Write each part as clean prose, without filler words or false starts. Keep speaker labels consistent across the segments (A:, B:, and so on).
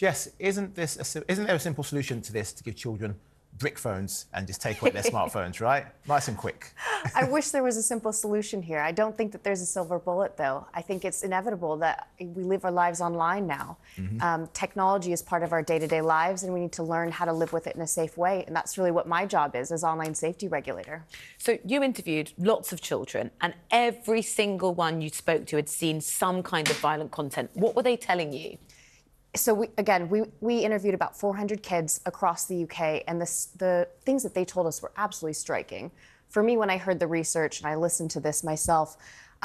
A: Jess, isn't there a simple solution to this, to give children brick phones and just take away their smartphones, right? Nice and quick.
B: I wish there was a simple solution here. I don't think that there's a silver bullet, though. I think it's inevitable that we live our lives online now. Technology is part of our day-to-day lives, and we need to learn how to live with it in a safe way. And that's really what my job is as online safety regulator.
C: So you interviewed lots of children, and every single one you spoke to had seen some kind of violent content. What were they telling you?
B: So we interviewed about 400 kids across the UK, and the things that they told us were absolutely striking. For me, when I heard the research and I listened to this myself,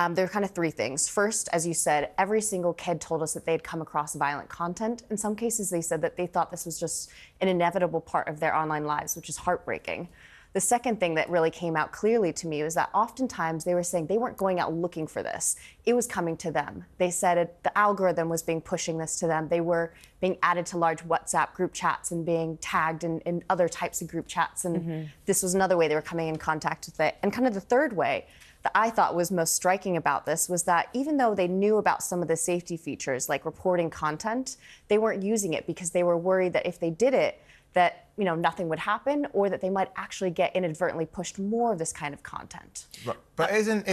B: there are kind of three things. First, as you said, every single kid told us that they'd come across violent content. In some cases, they said that they thought this was just an inevitable part of their online lives, which is heartbreaking. The second thing that really came out clearly to me was that oftentimes they were saying they weren't going out looking for this. It was coming to them. They said the algorithm was pushing this to them. They were being added to large WhatsApp group chats and being tagged in other types of group chats. And this was another way they were coming in contact with it. And kind of the third way that I thought was most striking about this was that even though they knew about some of the safety features, like reporting content, they weren't using it because they were worried that if they did it, that nothing would happen, or that they might actually get inadvertently pushed more of this kind of content.
A: Right. But isn't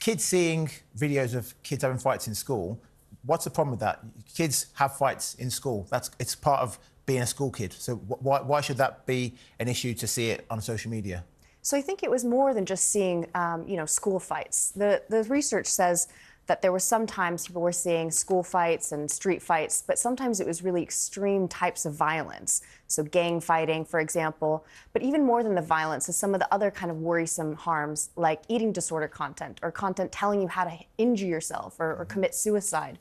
A: kids seeing videos of kids having fights in school? What's the problem with that? Kids have fights in school. It's part of being a school kid. So why should that be an issue to see it on social media?
B: So I think it was more than just seeing school fights. The research says that there were sometimes people were seeing school fights and street fights, but sometimes it was really extreme types of violence. So gang fighting, for example. But even more than the violence is some of the other kind of worrisome harms, like eating disorder content or content telling you how to injure yourself or commit suicide.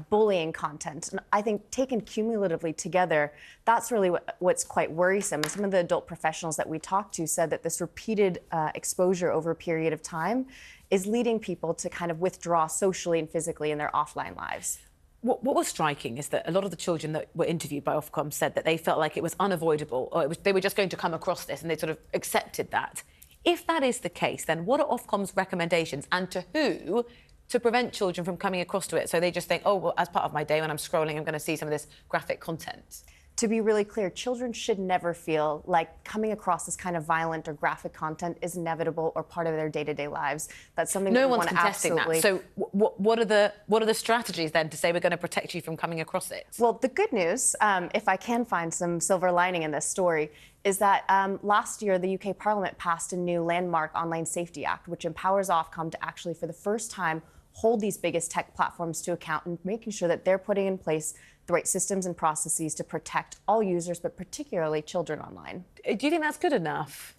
B: Bullying content. And I think taken cumulatively together, that's really what's quite worrisome. And some of the adult professionals that we talked to said that this repeated exposure over a period of time is leading people to kind of withdraw socially and physically in their offline lives.
C: What was striking is that a lot of the children that were interviewed by Ofcom said that they felt like it was unavoidable, or they were just going to come across this, and they sort of accepted that. If that is the case, then what are Ofcom's recommendations, and to who, to prevent children from coming across to it? So they just think, oh, well, as part of my day when I'm scrolling, I'm going to see some of this graphic content.
B: To be really clear, children should never feel like coming across this kind of violent or graphic content is inevitable or part of their day-to-day lives. That's something
C: no
B: that we
C: one's
B: want to
C: contesting
B: absolutely...
C: that. So what are the strategies then to say we're going to protect you from coming across it?
B: Well, the good news, if I can find some silver lining in this story, is that last year the UK Parliament passed a new landmark Online Safety Act, which empowers Ofcom to actually, for the first time, hold these biggest tech platforms to account and making sure that they're putting in place the right systems and processes to protect all users, but particularly children online.
C: Do you think that's good enough?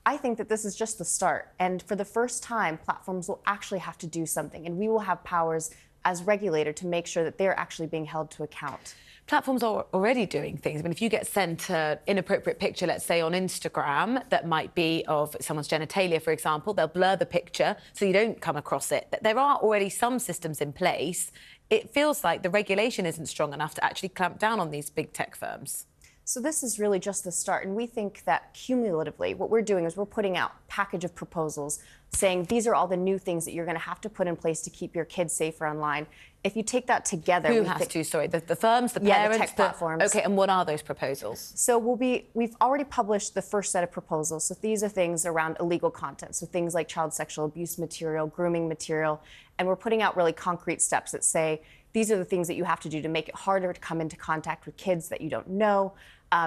B: I think that this is just the start. And for the first time, platforms will actually have to do something, and we will have powers as regulator to make sure that they're actually being held to account.
C: Platforms are already doing things. I mean, if you get sent an inappropriate picture, let's say on Instagram, that might be of someone's genitalia, for example, they'll blur the picture so you don't come across it. There are already some systems in place. It feels like the regulation isn't strong enough to actually clamp down on these big tech firms.
B: So this is really just the start, and we think that cumulatively what we're doing is we're putting out a package of proposals saying these are all the new things that you're going to have to put in place to keep your kids safer online. If you take that together...
C: Who has to? Sorry, the firms, the parents?
B: The tech platforms.
C: OK, and what are those proposals?
B: So we've already published the first set of proposals. So these are things around illegal content, so things like child sexual abuse material, grooming material, and we're putting out really concrete steps that say these are the things that you have to do to make it harder to come into contact with kids that you don't know,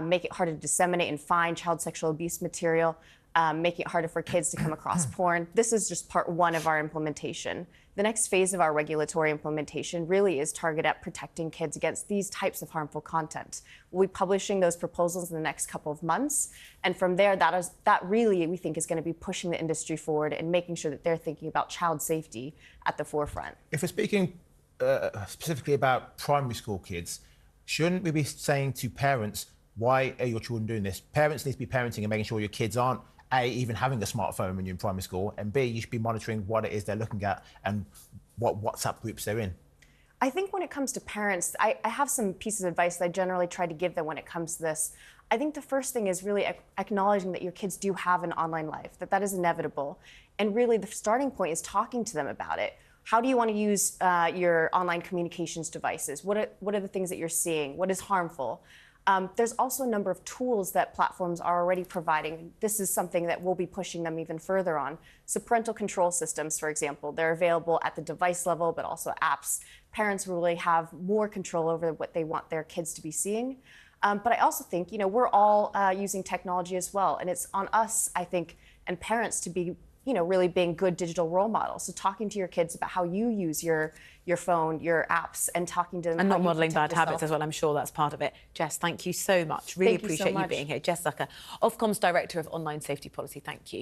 B: make it harder to disseminate and find child sexual abuse material, making it harder for kids to come across porn. This is just part one of our implementation. The next phase of our regulatory implementation really is targeted at protecting kids against these types of harmful content. We'll be publishing those proposals in the next couple of months. And from there, that really, we think, is going to be pushing the industry forward and making sure that they're thinking about child safety at the forefront.
A: If we're speaking specifically about primary school kids, shouldn't we be saying to parents, why are your children doing this? Parents need to be parenting and making sure your kids aren't A, even having a smartphone when you're in primary school, and B, you should be monitoring what it is they're looking at and what WhatsApp groups they're in.
B: I think when it comes to parents, I have some pieces of advice that I generally try to give them when it comes to this. I think the first thing is really acknowledging that your kids do have an online life, that is inevitable. And really the starting point is talking to them about it. How do you want to use your online communications devices? What are the things that you're seeing? What is harmful? There's also a number of tools that platforms are already providing. This is something that we'll be pushing them even further on. So parental control systems, for example, they're available at the device level, but also apps. Parents will really have more control over what they want their kids to be seeing. But I also think, we're all using technology as well. And it's on us, I think, and parents to be, really being good digital role models. So talking to your kids about how you use your phone, your apps, and talking to them.
C: And
B: how
C: not
B: you
C: modelling
B: protect
C: bad habits
B: yourself.
C: as well. I'm sure that's part of it. Jess, thank you so much. Really
B: Thank you so
C: appreciate you
B: much.
C: being here. Jess Zucker, Ofcom's Director of Online Safety Policy. Thank you.